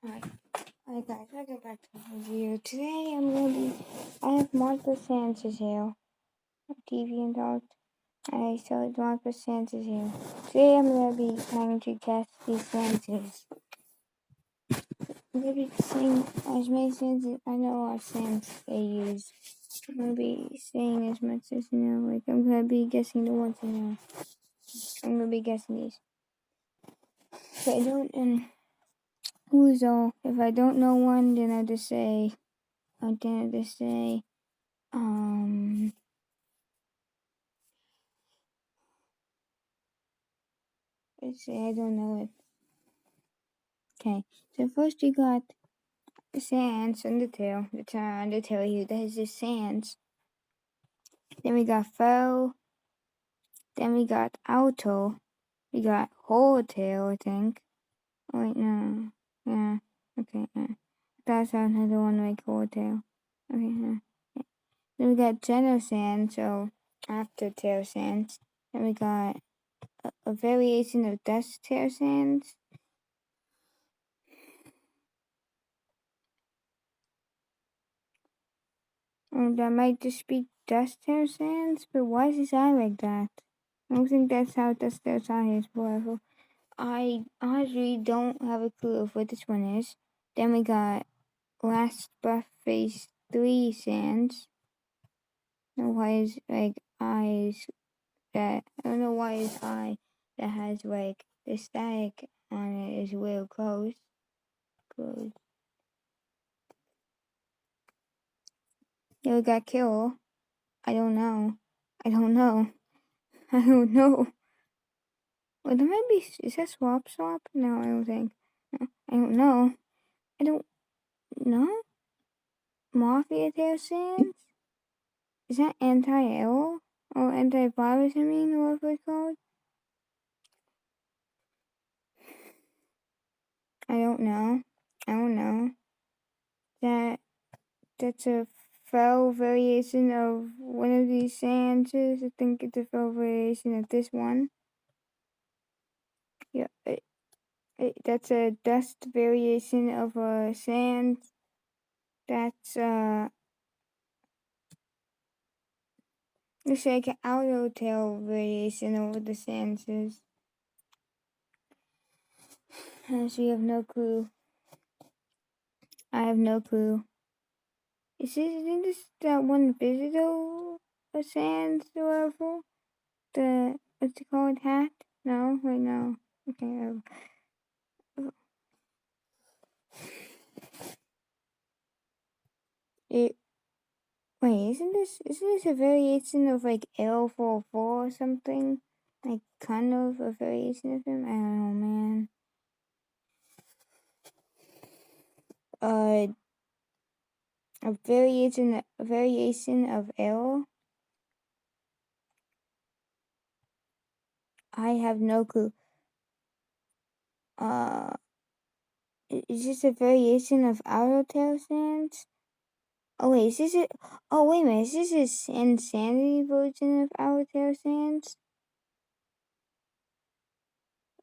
Hi, hi guys, welcome back to the video. Today I have Martha Sands' here. TV and dog. So it's Martha Sands' here. Today I'm gonna be trying to guess these Sands. I'm gonna be saying as many Sands as I know what Sands they use. I'm gonna be saying as much as you know. Like I'm gonna be guessing the ones I know. I'm gonna be guessing these. If I don't and who's all? If I don't know one, then I just say. Um. Let's see, I don't know it. Okay, so first we got the Sands on the tail. On the tail here, that is the Sands. Then we got Faux. Then we got Alto. We got Whole Tail, I think. Oh, wait, no. Yeah, okay, yeah. That's another one like Whole Tail. Okay, yeah. Then we got General Sands, so after Tail Sands. Then we got a variation of Dust Tail Sands. That might just be Dust Tail Sands, but why is his eye like that? I don't think that's how Dust Tail Sands is, whatever. I honestly don't have a clue of what this one is. Then we got Last Breath Phase 3 Sands. I don't know why his eyes that I don't know why his eye that has like the static on it is real close. Yeah, we got Kill. I don't know. I don't know. I don't know. Well, there might be. Is that Swap? No, I don't think. No, I don't know. I don't know. Mafia Tail Sands? Is that anti-error? Or anti-virus, I mean, or whatever it's called? I don't know. I don't know. That's a fell variation of one of these sands. I think it's a fell variation of this one. Yeah, that's a dust variation of a sand. That's looks like an auto tail variation over the sands. Honestly, I have no clue. I have no clue. Isn't this that one Visitor Sands or whatever? What's it called? Hat? No, wait, no. Okay. It Wait, isn't this a variation of like L44 or something? Like kind of a variation of him? I don't know, man. A variation of L. I have no clue. Is this a variation of Outer Tail Sands? Oh wait, is this it? Oh wait a minute, is this a Insanity version of Outer Tail Sands?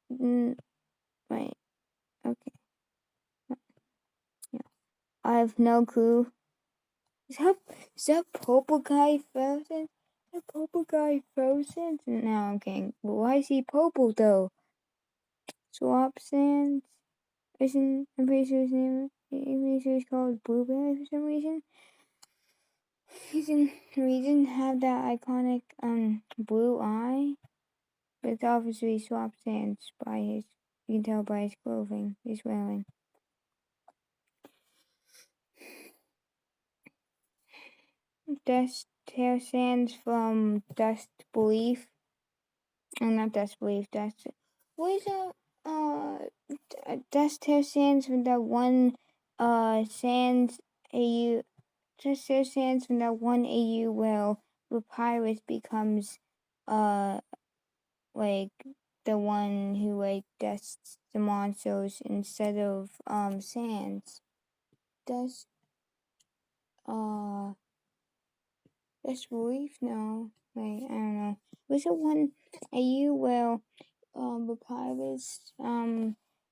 Wait, okay. Yeah. I have no clue. Is that Purple Guy frozen? Is that Purple Guy frozen? No, I'm kidding. But why is he purple though? Swap Sands? I'm pretty sure his name is called Blueberry for some reason. He didn't have that iconic blue eye, but it's obviously Swap Sands by his. You can tell by his clothing he's wearing. Dust Tail Sands from Dust Belief. Not Dust Belief. What is that? Dust Tail Sands from that one. Sands AU. Dust Tail Sands from that one AU where Papyrus becomes like the one who like dusts the monsters instead of Sands. Dust Dust Belief? No. Wait, I don't know. Was it one AU where Papyrus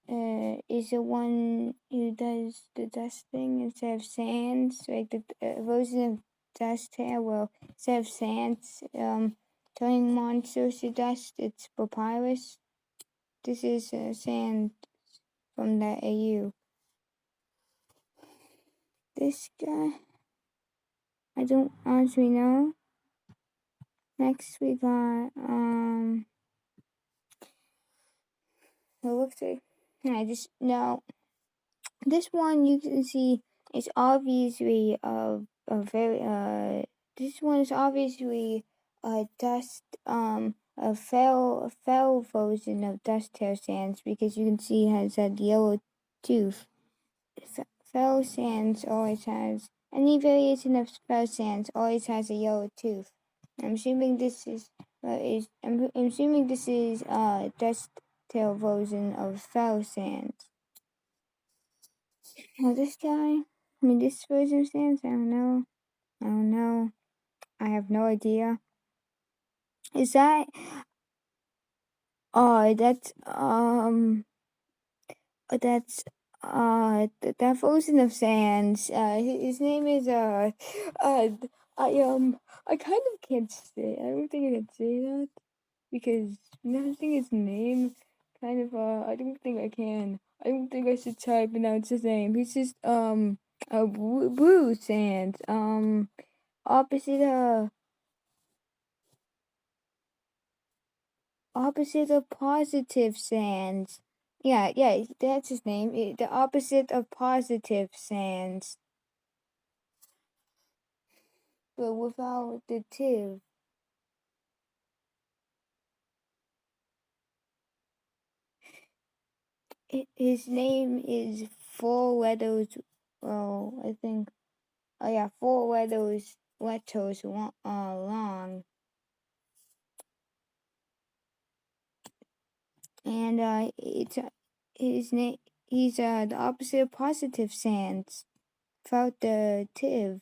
is the one who does the dust thing instead of sands. Like the version of Dust Tail, well, instead of sands, turning monsters to dust, it's Papyrus. This is sand from the AU. This guy, I don't honestly know. Next we got it looks like I just no. This one you can see is obviously a very this one is obviously a dust a fell version of Dust Tail Sands because you can see it has that yellow tooth. Fell Sands always has any variation of Fell Sands always has a yellow tooth. I'm assuming this is I'm assuming this is Dust Tail version of Fell Sands. Well, this guy, this version of Sans, I don't know. I don't know. I have no idea. Is that, that's, that's, that version of Sans, his name is, I kind of can't say, I don't think I can say that, because pronouncing his name, kind of, I don't think I can. I don't think I should try to pronounce his name. He's just, Blue Sans, opposite of Positive Sans. Yeah, that's his name. The opposite of Positive Sans, but without the tiv. His name is 4 letters. Well, I think. Oh yeah, 4 letters long. And it's his name. He's the opposite of Positive Sans. Without the tiv.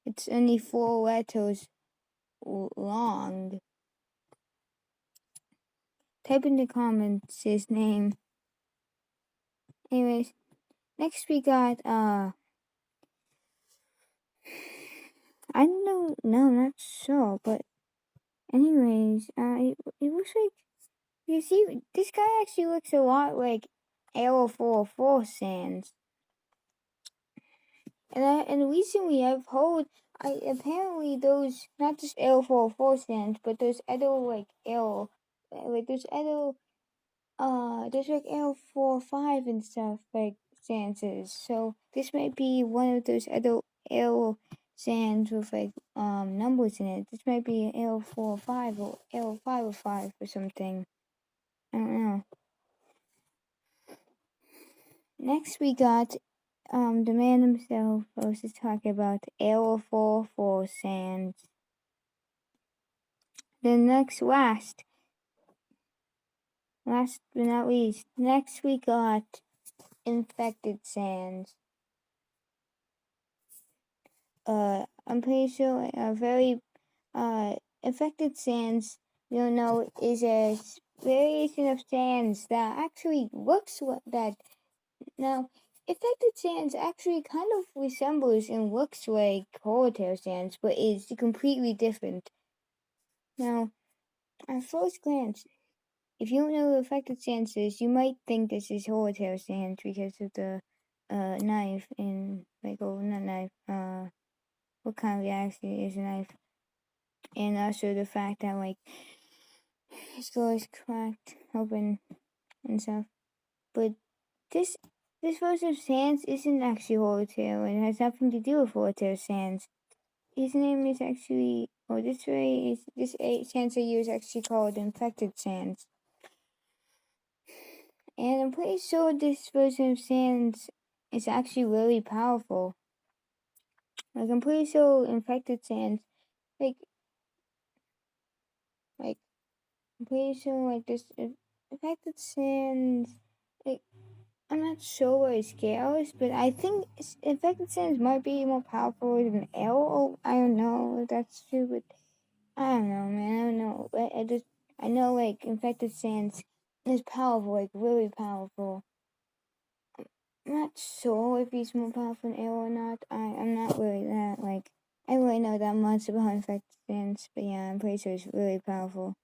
It's only 4 letters long. Type in the comments his name. Anyways, next we got I don't know, no, not sure, but anyways, it looks like you see this guy actually looks a lot like L404 Sans. And recently I've heard apparently those not just L404 Sans, but those other like those other there's like L45 and stuff like Sands. So this might be one of those other L Sands with like numbers in it. This might be an L45 or L505 or something. I don't know. Next we got the man himself was to talk about L44 Sands. Then last but not least, next we got Infected Sands. I'm pretty sure a very Infected Sands, is a variation of sands that actually looks like that. Now, Infected Sands actually kind of resembles and looks like Horrortail Sands, but is completely different. Now, at first glance, if you don't know what Infected Sands is, you might think this is Horrortail Sands because of the knife and not knife, what kind of reaction is a knife? And also the fact that his skull is cracked open and stuff. But this version of Sans isn't actually Horrortail, and it has nothing to do with Horrortail Sans. His name is actually, this Sans I use actually called Infected Sans. And I'm pretty sure this version of Sans is actually really powerful. I'm pretty sure Infected Sans, like I'm pretty sure this Infected Sans, I'm not sure what it scales, but I think Infected Sands might be more powerful than L. I don't know if that's true, but I don't know, man. I don't know. I know Infected Sands is powerful, like really powerful. I'm not sure if he's more powerful than Arrow or not. I'm not really that, like, I really know that much about Infected Sands, but yeah, I'm pretty sure he's really powerful.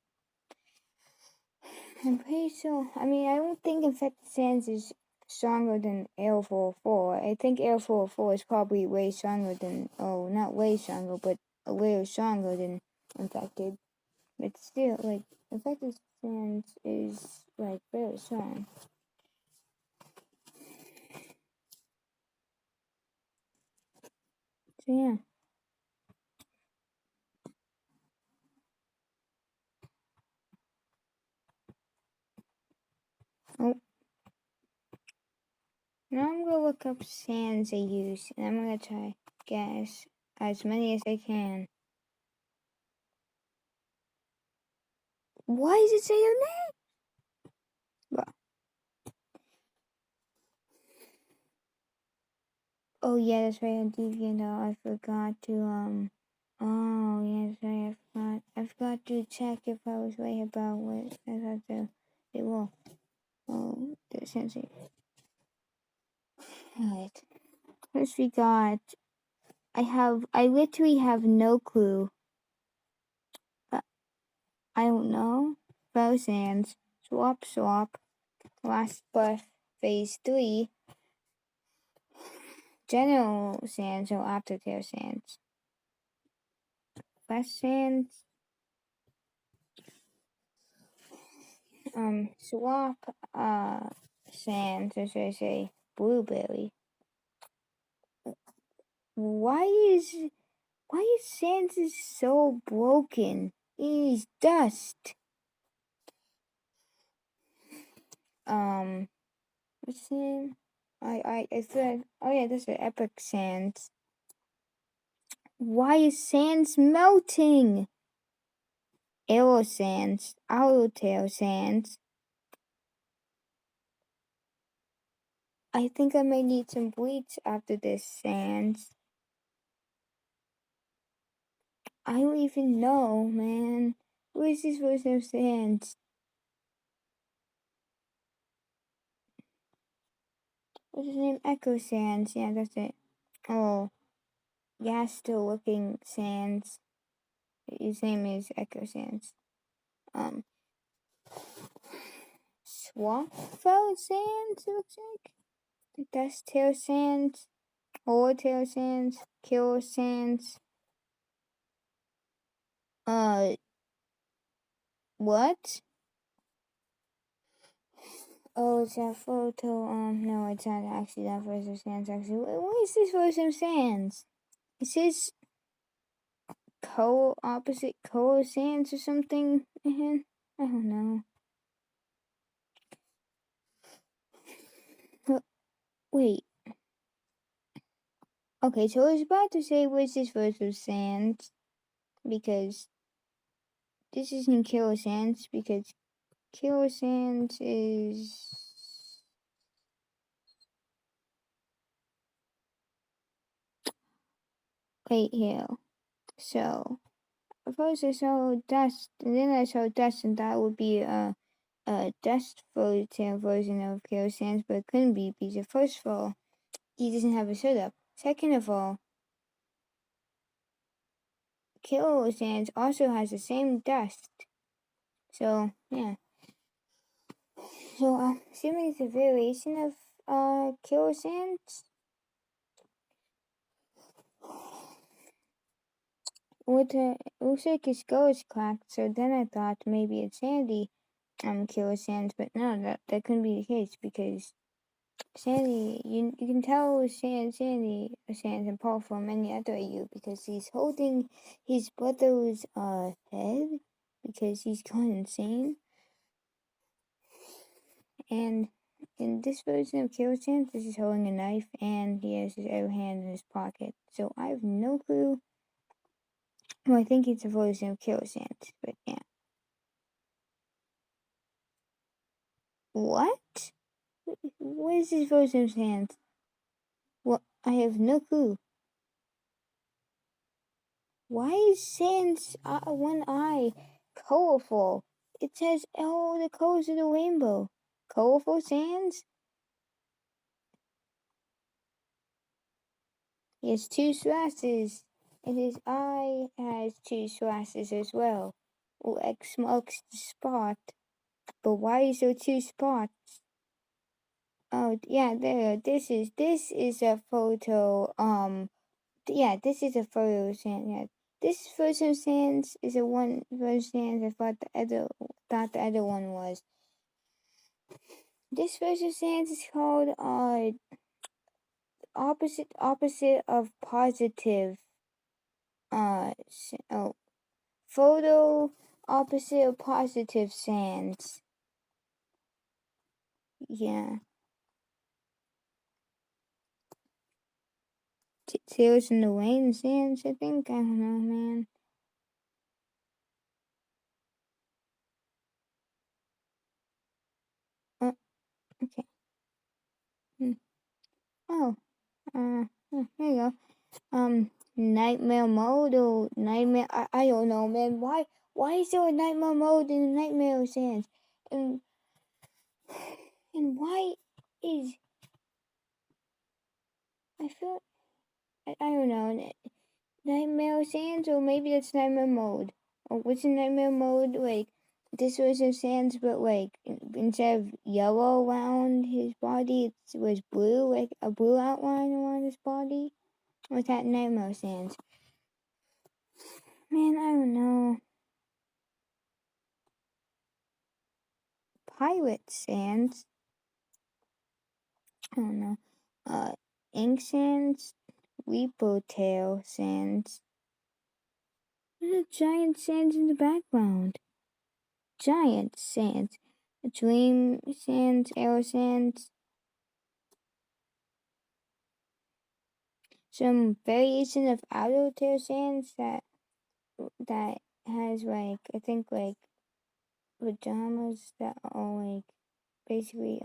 I'm pretty sure, I mean, I don't think Infected Sands is stronger than Arrow 404. I think Arrow 404 is probably way stronger than, oh, not way stronger, but a little stronger than Infected. But still, like, Infected Sands is, like, very strong. So yeah. Oh, now I'm gonna look up sands they use, and I'm gonna try guess as many as I can. Why does it say your name? Well, oh yeah, that's right. On DeviantArt, I forgot to. Oh yes, right. I forgot to check if I was right about what I thought they were. Oh, the sensei. Alright. First we got. I literally have no clue. I don't know. Bow sands. Swap swap. Last breath. Phase 3. General sands or aftercare sands. Fast sands. Swap sands, or should I say blueberry. Why is Sans is so broken? It is dust. What's the name? I said, oh yeah, this is Epic Sans. Why is Sans melting? Arrow Sans, Tail Sans. I think I may need some bleach after this, Sans. I don't even know, man. What is this version of Sans? What's his name? Echo Sans. Yeah, that's it. Oh, yeah, still looking Sans. His name is Echo Sans. Um, Swampfell Sans, it looks like. Dust Tail Sans. Horror Tail Sans. Killer Sans. What? Oh, it's that photo. No, it's not actually that version of Sans. Actually, what is this version of Sans? It says opposite color Sans or something. I don't know. Wait. Okay, so I was about to say what's this version of Sans because this isn't Killer Sans because Killer Sans is. Wait here. So first I saw dust, and then I saw dust, and that would be a dust version of Killer Sans, but it couldn't be because first of all, he doesn't have a setup. Second of all, Killer Sans also has the same dust. So yeah. So assuming it's a variation of Killer Sans. It looks like his skull is cracked, so then I thought maybe it's Sandy Killer Sans, but no, that couldn't be the case because Sandy, you can tell Sandy Sans and Paul from any other AU because he's holding his brother's head because he's gone insane. And in this version of Killer Sans, this is holding a knife and he has his other hand in his pocket. So I have no clue. Well, I think it's a version of Killer Sans, but yeah. What? What is this version of Sans? Well, I have no clue. Why is Sans one eye colorful? it says all the colors of the rainbow. Colorful sands? He has two slashes, and his eye has two slashes as well. X marks the spot. But why is there two spots? Oh yeah, there. This is a photo. Yeah, this is a photo of sand. Yeah, this photo of sands is a one photo of sands. I thought the other one was. This photo of sands is called opposite of positive. Oh, photo opposite of positive sands. Yeah. Tails in the rain sands, I think. I don't know, man. Okay. Hmm. Oh, here you go. Nightmare mode or nightmare. I don't know, man. Why is there a nightmare mode in the nightmare sands? And and why is I feel I don't know. Nightmare sands, or maybe it's nightmare mode. Or what's in nightmare mode? Like this was in sands, but like instead of yellow around his body, it was blue, like a blue outline around his body. What's that nightmare sands? Man, I don't know. Pirate sands. I don't know. Ink sands, Reaper tail sands. There's a giant sands in the background. Giant sands. Dream sands, arrow sands. Some variation of outer tail sands that has like I think like pajamas that are like basically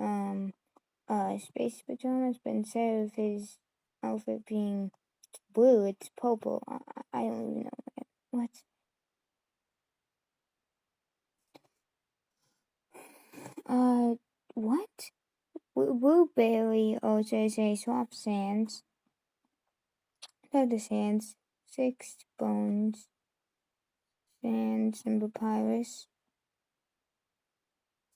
space pajamas, but instead of his outfit being blue, it's purple. I don't even know what. Uh, what? Blueberry also say swamp sands, feather sands, six bones, sands, and papyrus.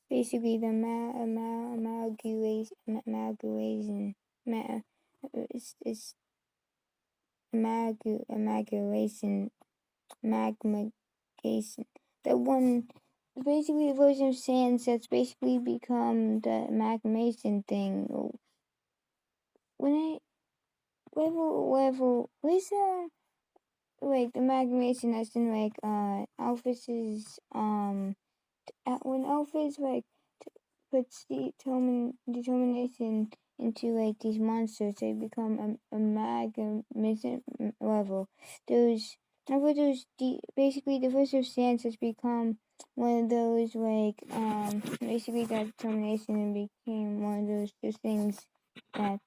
Basically, the amalgamation, it's amalgamation, magmagation. The one, basically, the version of sands that's basically become the amalgamation thing. When I level, where's the like the amalgamation that's in like Alphys's when Alphys like puts determination into like these monsters, they become a amalgamation level. Those basically the first of sands has become one of those like basically that determination and became one of those things that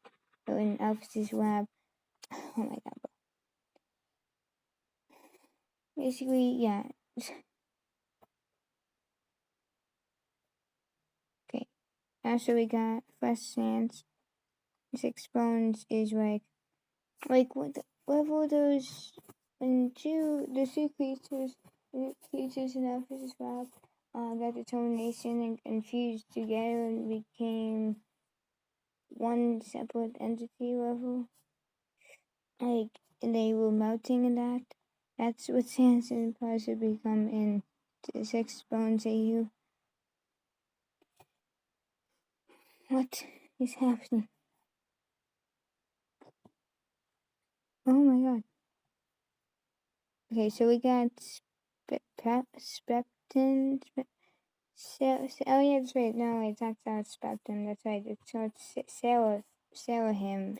in Alphys's lab. Oh my god. Basically, yeah. Okay. After we got fresh sands, six bones is like what level those and the two creatures in Alphys's lab got determination and fused together and became one separate entity level. Like they were melting in that. That's what sands and parts have become in the six bones AU. What is happening? Oh my god. Okay, so we got Spectin. Oh yeah, that's right. No, wait, that's not Spectin. That's right. It's Seraphim.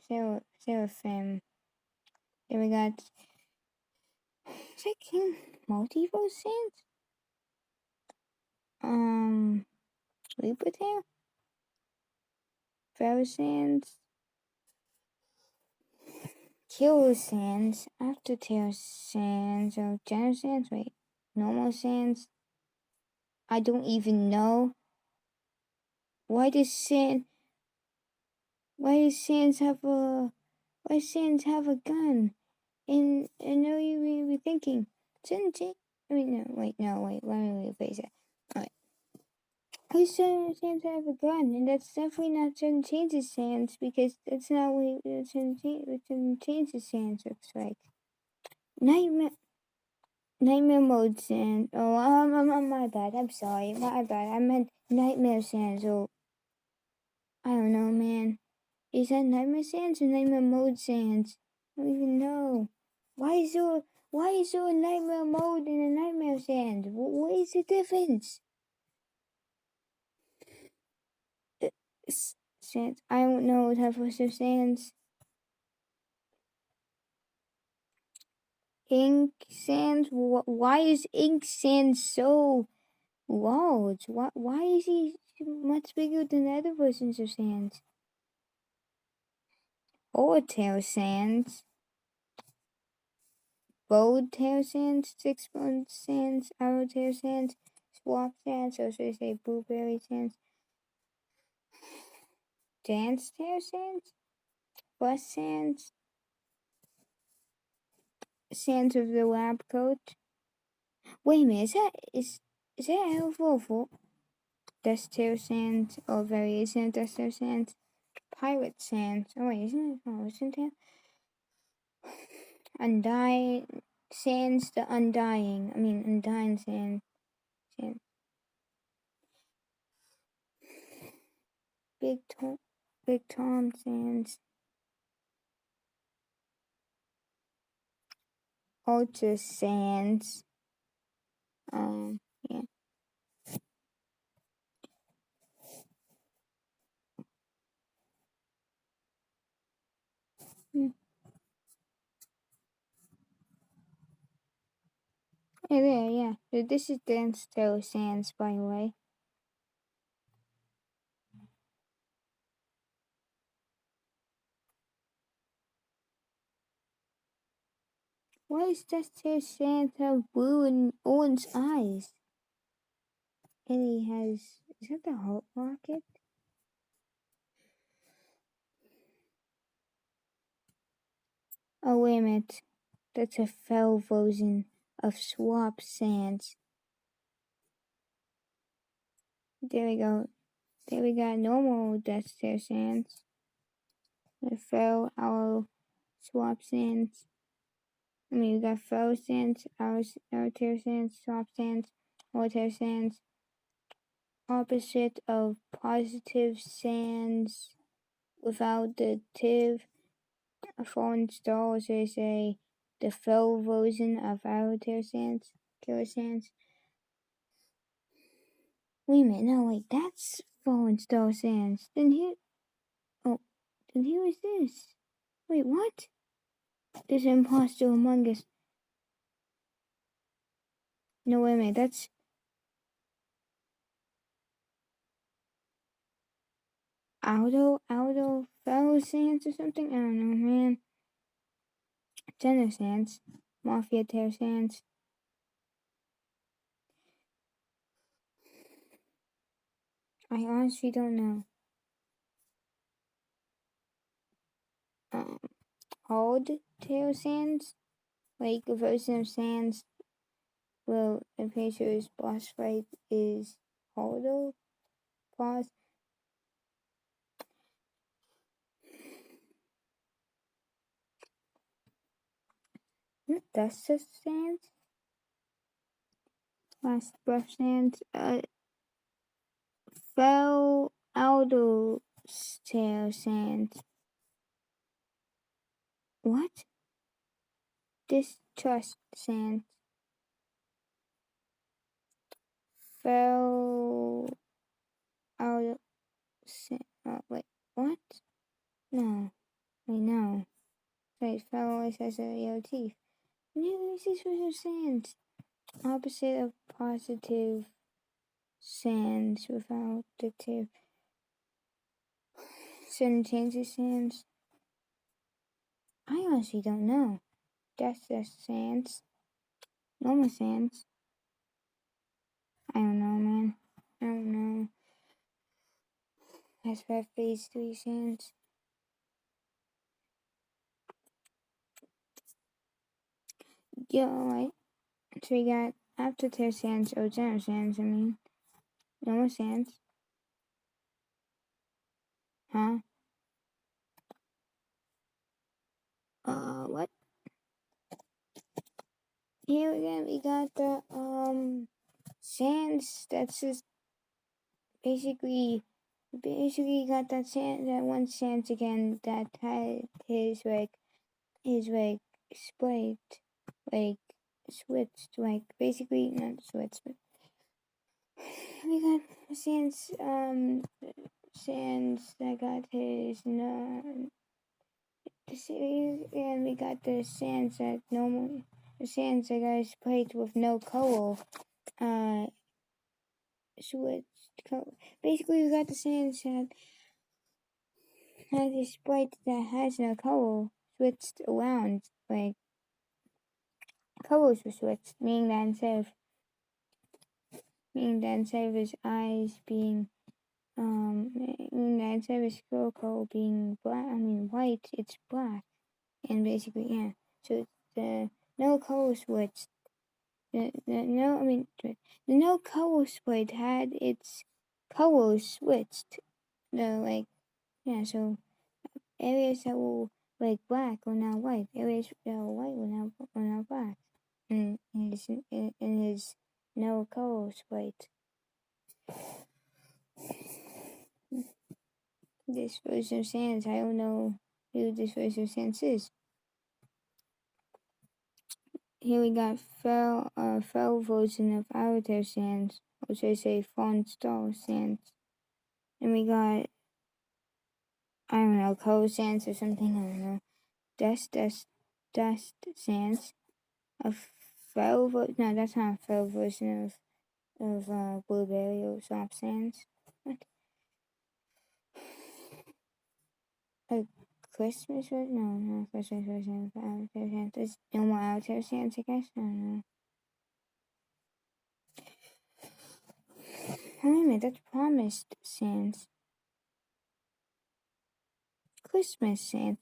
Then we got. Is that King Multiverse Sands? Liberator? Pharaoh Sands? Killer Sands? Aftertail Sands? Or General Sands? Wait. Normal Sands? I don't even know. Why does Sans have a gun? And I know you may be thinking, shouldn't he? I mean, no, wait, let me rephrase that. Alright. Why does Sans have a gun? And that's definitely not Shouldn't Change's Sans, because that's not what Shouldn't Change's Sans looks like. Nightmare mode Sans. Oh, my bad. I'm sorry. My bad. I meant Nightmare Sans. Oh, I don't know, man. Is that Nightmare Sans or Nightmare Mode Sans? I don't even know. Why is there a Nightmare Mode and a Nightmare Sans? What is the difference? Sans. I don't know what type of Sans. Ink Sans. Why is Ink Sans so large? Why is he much bigger than the other versions of Sans? Overtail Sans. Bold Tail Sans. Six-bone Sans. Arrowtail Sans. Swap Sans. Or should I say Blueberry Sans? Dance Tail Sans. Bus Sans. Sans of the Lab Coat. Wait a minute, is that Elf? Dust Tail Sans. Or variation of Dust Tail Sans. Pirate Sans. Oh wait, isn't it Ocean Tail? Undying Sans the Undying. Undying Sans. Big Tom Sans. Ultra Sans. Yeah. There, yeah. So this is Dance Tail Sans, by the way. Why does Dance Tail Sans have blue and orange eyes? And he has... Is that the Heart Rocket? Oh, wait a minute. That's a fell version of Swap Sans. There we go. There we got normal Dance Tail Sans. The fell our Swap Sans. We got fell Sans, our Tail Sans, Swap Sans, our Tail Sans. Opposite of positive Sans without the tiv. A fallen star, as they say, the fell version of our Tail Sans, Killer Sans. Wait a minute, no, wait, that's Fallen Star Sans. Then who is this? Wait, what? This imposter among us. No, wait a minute, that's Aldo Fellow Sans or something? I don't know, man. Jenner Sans. Mafia Tail Sans. I honestly don't know. Hard Tail Sans? Like a version of Sans. Well, I'm pretty sure his boss fight is harder. Boss. That's just Sans. Last breath Sans. Fell Aldo Tail Sans. What? Distrust Sans. Fell Aldo Sans. Wait, what? No. Wait, no. Wait, fell always has a yellow teeth. No, this is for Sans. Opposite of positive Sans without the tip. Shouldn't change the Sans. I honestly don't know. That's the Sans. Normal Sans. I don't know, man. I don't know. That's for phase 3 sands. Yeah, alright. So we got aftertail sands, or general sands, I mean. Normal sands. Huh? What? Here again, we got the, sands. That's just basically got that sand, that one sands again that had his split, like, switched, like, basically, not switched, but we got sands that got his, no, and we got the sands that normal, the sands that got his plate with no color, switched, basically we got the sands that had his plate that has no color switched around, like, colors were switched, meaning that instead of his eyes being meaning that instead of his skull color being white, it's black. And basically, yeah. So the no color switch the no color split had its colors switched. So areas that were like black were now white. Areas that were white were now black. In his no color split. This version of Sans, I don't know who this version of Sans is. Here we got fell version of Avatar Sans, or should I say Fawn Star Sans. And we got, I don't know, Color Sans or something, I don't know. Dust Sans. A no, that's not a fell version of Blueberry or Swamp Sans. What? A Christmas version? No, Christmas version of Avatar Sans. There's no more Avatar Sans, I guess? I don't know. Wait a minute, that's Promised Sans. Christmas Sans.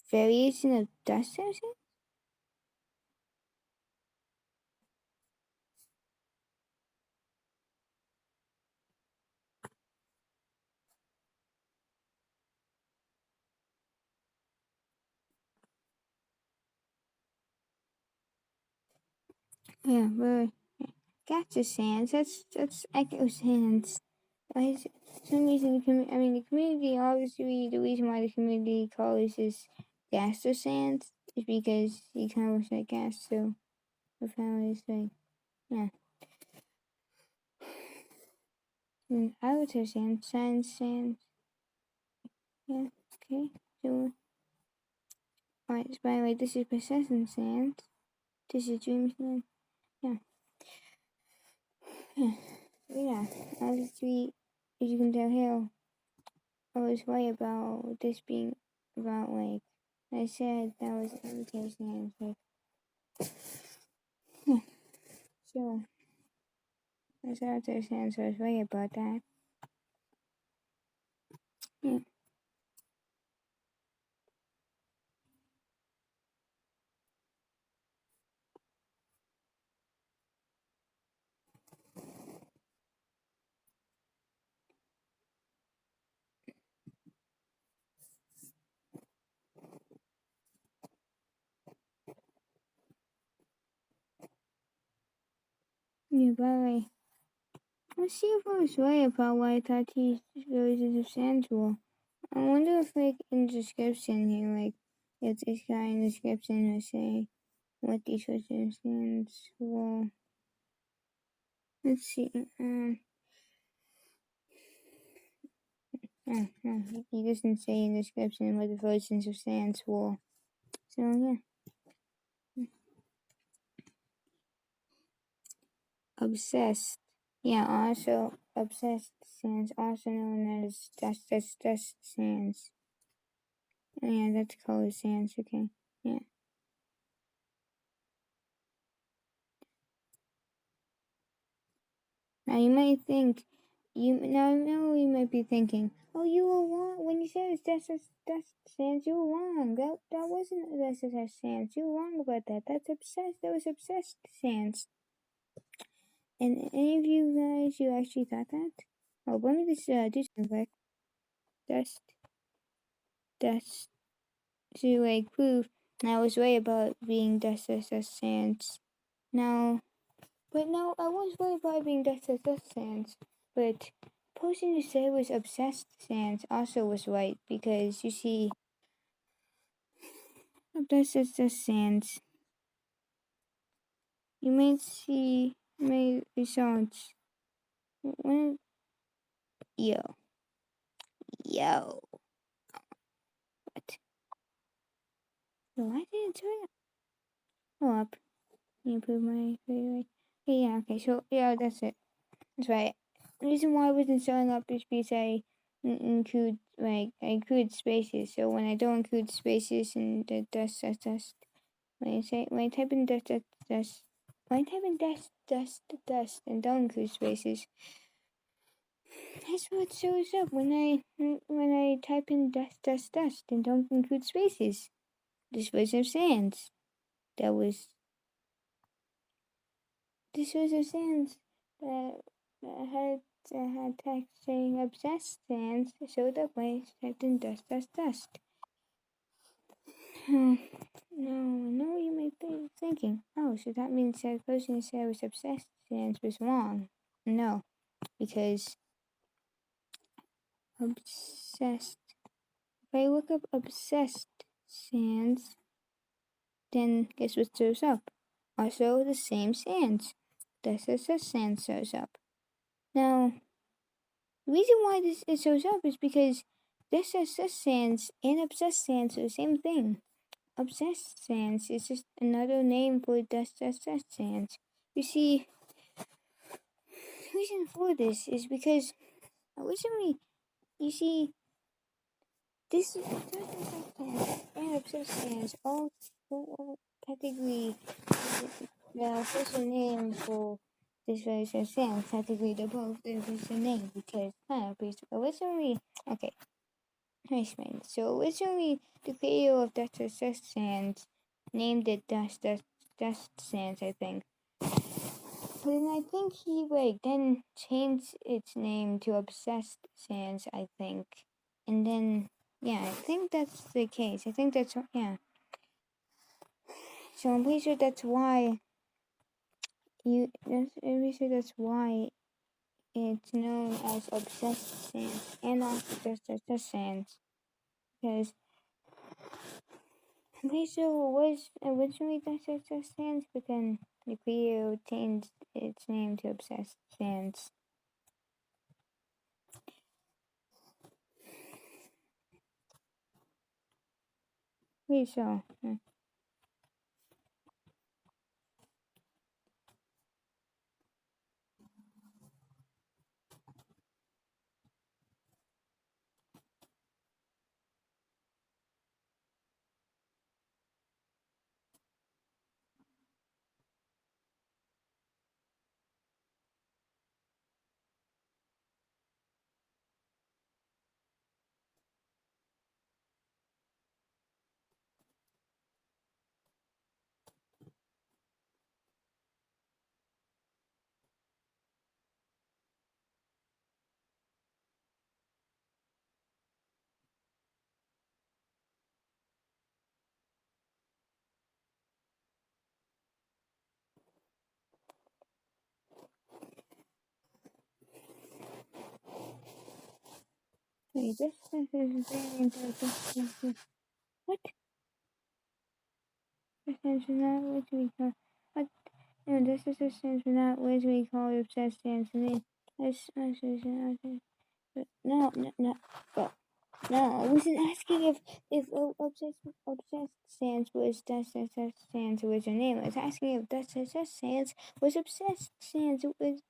Variation of Dust Sans? Yeah, but Gotcha Sans. That's Echo Sans. I, some reason the community, obviously the reason why the community calls this Gaster Sans is because he kind of looks like gas, so the family is like, yeah. And Avatar Sans, Sans. Yeah, okay, so, alright, so by the way, this is Possession Sans. This is Dream Sans. Yeah. Yeah. Yeah. Obviously, as you can tell here, I was right about this being about, like, I said that was Avatar Sans, like, yeah, sure. That's Avatar Sans, so I was right about that. Yeah. Yeah, by the way, let's see if I was right about why I thought these versions of Sans were. I wonder if, like, in the description here, like, if this guy in the description will say what these versions of Sans were. Let's see. No, he doesn't say in the description what the versions of Sans were. So, yeah. Obsessed. Yeah, also Obsessed Sans, also known as Dust Sans. Yeah, that's Color Sans, okay. Yeah. Now you might think, you might be thinking, oh, you were wrong when you said it's that's Sans. You were wrong. That wasn't that's Sans. You were wrong about that. That's obsessed. That was obsessed Sans. And any of you guys, you actually thought that? Oh, let me just do something quick. Dust to like prove I was right about being dust Sans. Now, but no, I was right about being dust Sans. But the person who said was obsessed Sans also was right because you see, dust Sans. You might see my results. When, yo, yo, what? Why didn't it turn up? Can you prove my right? Yeah, okay, so yeah, that's it. That's right. The reason why I wasn't showing up is because I I include spaces. So when I don't include spaces and the dust, when I type in dust, when I type in dust and don't include spaces, that's what shows up when I type in dust and don't include spaces. This was of Sans. That was this was of Sans that had text saying obsessed Sans showed up when I typed in dust. No, no, you might be thinking, oh, so that means that person who said I was obsessed Sans was wrong. No, because obsessed. If I look up obsessed Sans, then guess what shows up? Also the same Sans. This is a Sans shows up. Now, the reason why it shows up is because this Sans and obsessed Sans are the same thing. Obsessed Sans is just another name for dust Sans. You see, the reason for this is because originally, you see, this and obsessed Sans all technically the official name for this version of Sans. Technically, they're both the official name because originally, okay. Punishment. So originally, the creator of Dust Sands named it Dust Sands, I think. But then I think he then changed its name to Obsessed Sands, I think. And then, yeah, I think that's the case. I think that's, yeah. So I'm pretty sure that's why I'm pretty sure that's why it's known as Obsessed Sands and also Dust Sands. Because Lisa was originally Obsessed Sans, but then the creator changed its name to Obsessed Sans. Wait, so. Wait, this is very interesting. What? This is not what we call. What? No, this is a sense not what we call Obsessed Sans. This no, no, no. But no, I wasn't asking if obsessed Sans was Dust Sans was her name. I was asking if Dust Sans was obsessed Sans was.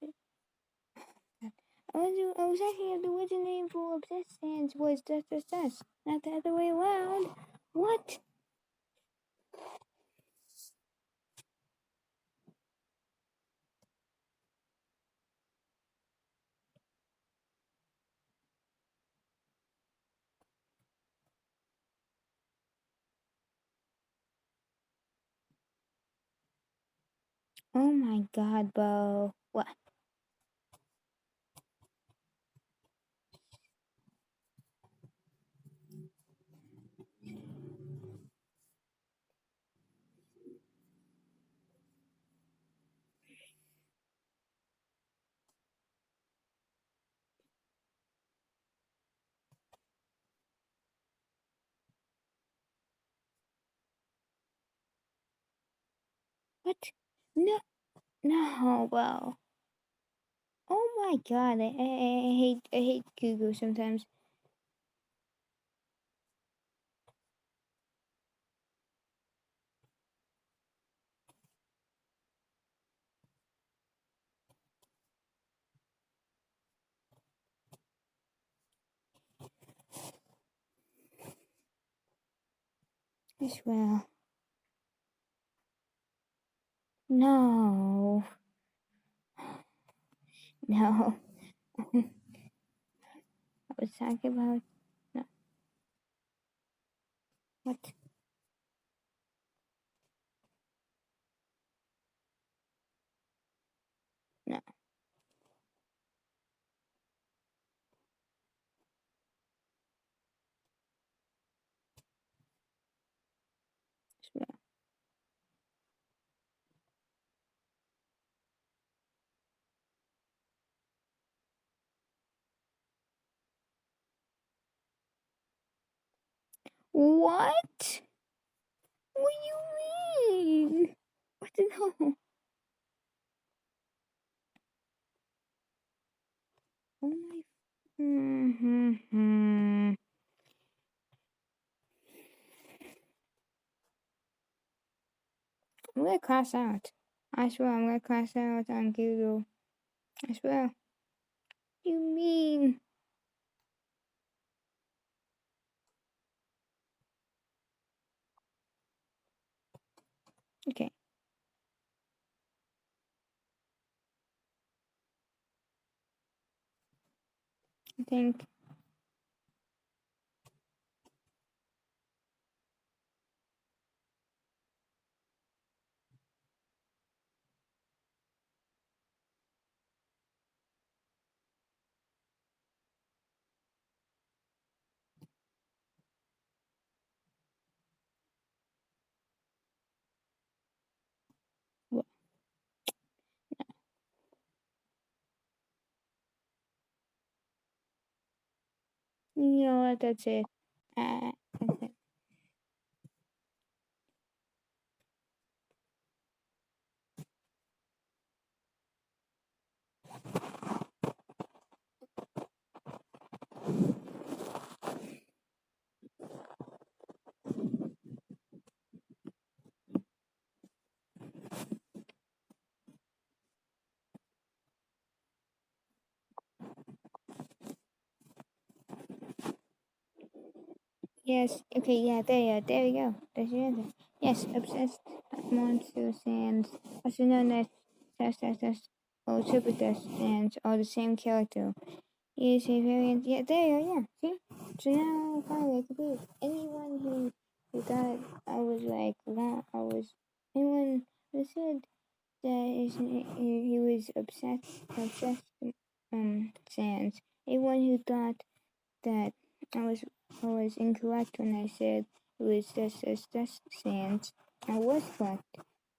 I was asking if the original name for obsessed Sans was Dust, not the other way around. What? Oh my god, bro. What? What? No, no, bro. Oh my god, I hate Google sometimes. I swear. No. No. I was talking about. No. What? No. I swear. What? What do you mean? What the no? Oh my. Mm-hmm. I'm gonna cross out. I swear I'm gonna cross out on Google. I swear. You mean? Okay. I think. You know what? That's it. That's it. Yes. Okay. Yeah. There you go. That's your answer. Yes. Obsessed monster sands, also known as Test or Super Test sands, are the same character. He is a variant. Yeah. There you go. Yeah. See. So now finally I can believe anyone who thought I was like wrong. I was anyone who said that he was obsessed sands. Anyone who thought that I was I was incorrect when I said it was just Sans. I was correct.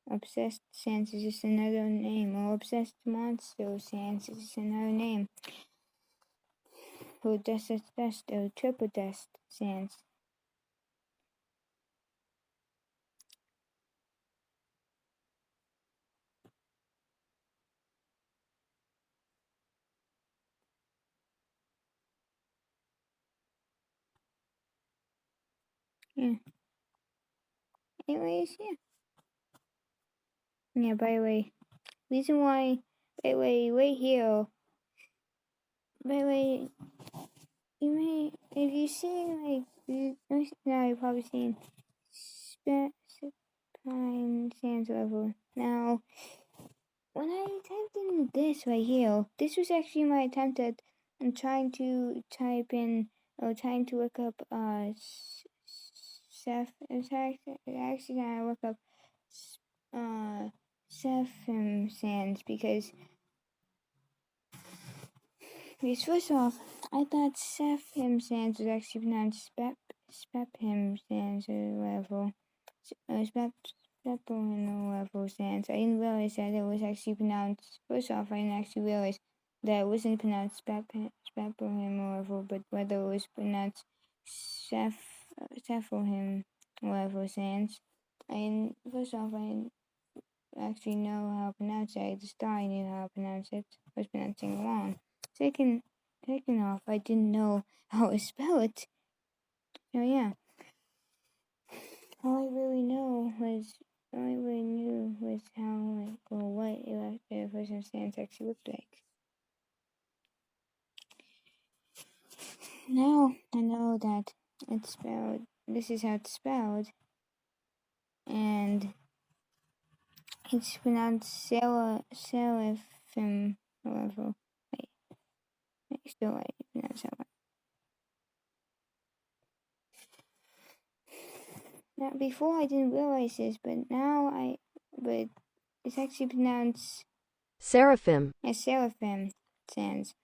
Obsessed Sans is just another name, or Obsessed Monster Sans is just another name. Or Dust or Triple Dust Sans. Yeah. Anyways, yeah. Yeah, by the way, reason why, by the way, right here, by the way, you may, if you see, like, now you've probably seen Pine Sands level. Now, when I typed in this right here, this was actually my attempt at trying to type in or trying to look up Seth. It's actually trying to look up Seraphim Sands because first off, I thought Seraphim Sands was actually pronounced Spephim Sands or whatever. Spephim or whatever Sands. I didn't realize that it was actually pronounced. First off, I didn't actually realize that it wasn't pronounced Spephim or whatever, but whether it was pronounced Sephohim or whatever Sands. First off, I didn't actually know how to pronounce it. I just thought I knew how to pronounce it. I was pronouncing it wrong. Second off, I didn't know how to spell it. So yeah, all I really knew was how or what the first stance actually looked like. Now I know that it's spelled. This is how it's spelled, and it's pronounced Seraphim. However, still I pronounce that one. Now, before I didn't realize this, but it's actually pronounced Seraphim. As Seraphim Sands.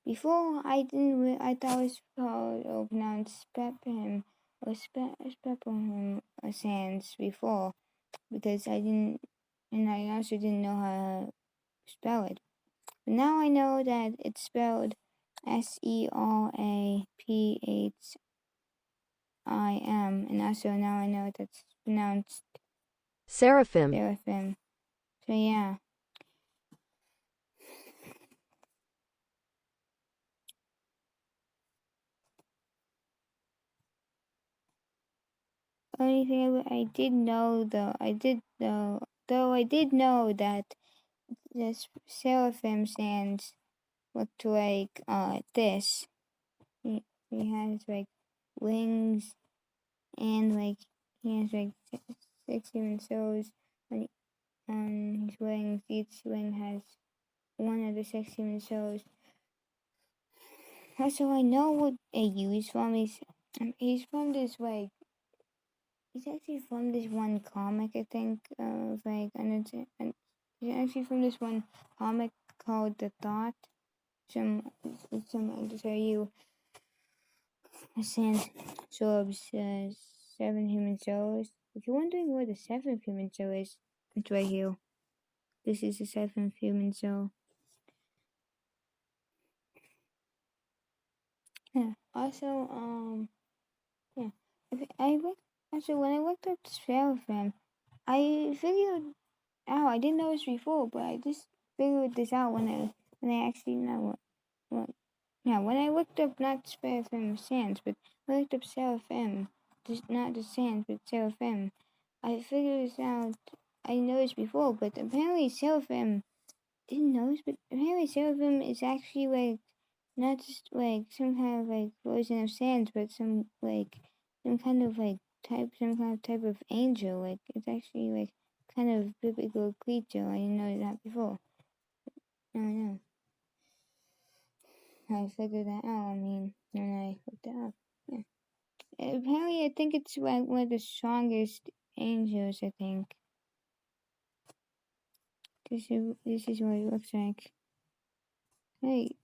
Before I didn't, I thought it was called or pronounced Spephim or Spephim Sands before because I didn't, and I also didn't know how to spell it. But now I know that it's spelled Serapim, and also now I know that's pronounced Seraphim. So yeah. Only thing I did know though, I did know that the Seraphim Sands looked like this. He has like wings and like he has like 6 human souls on his wings. Each wing has one of the 6 human souls. Also, I know what he's from. He's from this like. He's actually from this one comic, I think, of like, and he's actually from this one comic called The Thought. To tell you, Sans absorbs 7 human souls. If you're wondering where the 7th human soul is, it's right here. This is the 7th human soul. Yeah. Also, yeah. When I looked up Seraphim, I figured out. I didn't know this before, but I just figured this out when I actually know what. Yeah, when I looked up not Seraphim Sands, but I looked up Seraphim, just not the Sands, but Seraphim. I figured this out. I didn't know this before, but apparently Seraphim didn't know this, but apparently Seraphim is actually like not just like some kind of like version of Sands, but some kind of type of angel. Like it's actually like kind of biblical creature. I didn't know that before. I don't know. I figured that out. I mean, when I looked it up. Yeah. Apparently, I think it's like one of the strongest angels. I think this is what it looks like. Hey.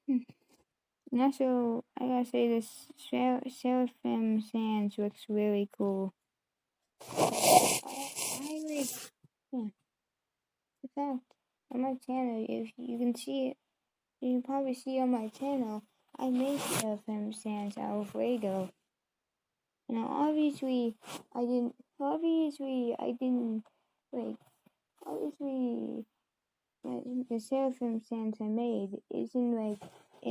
And also, I gotta say, this Seraphim Sands looks really cool. I like, yeah. In fact, on my channel, if you can see it, you can probably see on my channel, I made Seraphim Sands out of Lego. Now, obviously, the Seraphim Sands I made isn't like, I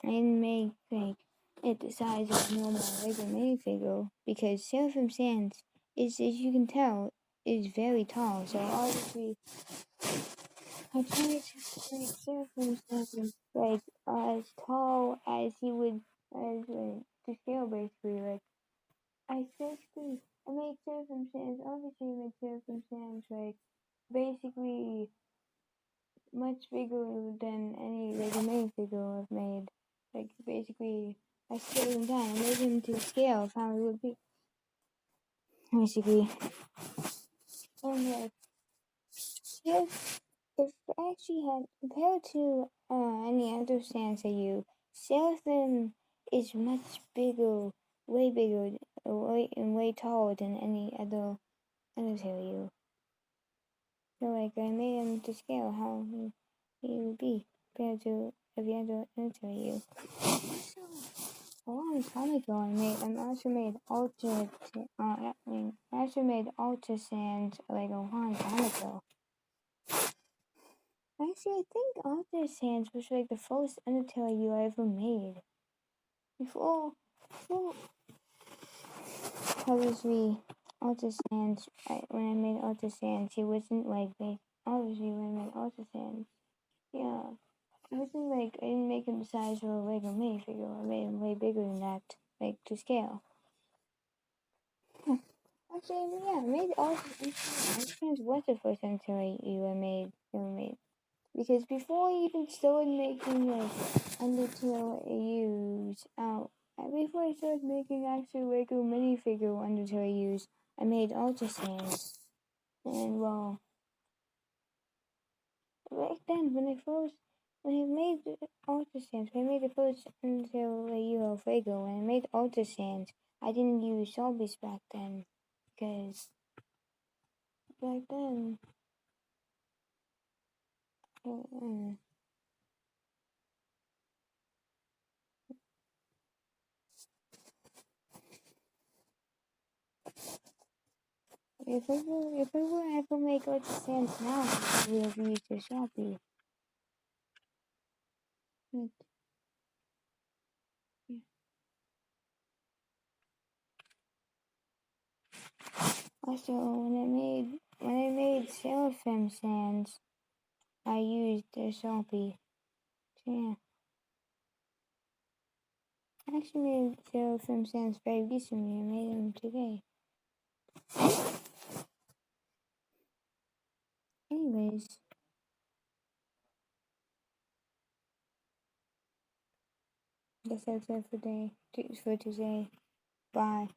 didn't make like it the size of a normal Lego minifigure because Seraphim Sands is, as you can tell, is very tall. So obviously, I tried to make Seraphim Sands like as tall as he would as to scale basically. Like I made Seraphim Sands. Obviously, I made Seraphim Sands like basically much bigger than any Lego minifigure I've made. Like basically, I scaled him down. I made him to scale of how he would be. basically. And if I actually had compared to any other sands I use, Seraphim is much bigger, way bigger, way taller than any other Undertale you. So like I made him to scale how he would be compared to every other Undertale you. So a long time ago, I also made Ultra. I also made Ultra Sands like a long time ago. Actually, I think Ultra Sands was like the first Undertale you I ever made. Before obviously Ultra Sands, when I made Ultra Sands, it wasn't like big. Obviously, when I made Ultra Sands, yeah, it wasn't like I didn't make him the size of a Lego minifigure. I made him way bigger than that, like to scale. Actually, yeah, I made Ultra Sands was the first Undertale you ever made. Because before I even started making like Undertale use out, before I started making actual Lego minifigure Undertale use, I made Ultra Sands. And well, back then when I made Ultra Sands, when I made the first Undertale of Lego, when I made Ultra Sands, I didn't use zombies back then, because back then, if I were ever make Ultra Sands now, I would have used a Sharpie. But, yeah. Also, when I made Seraphim Sands, I used a Sharpie. So, yeah. I actually made Seraphim Sands very recently. I made them today. Anyways, I guess that's it for today. Bye.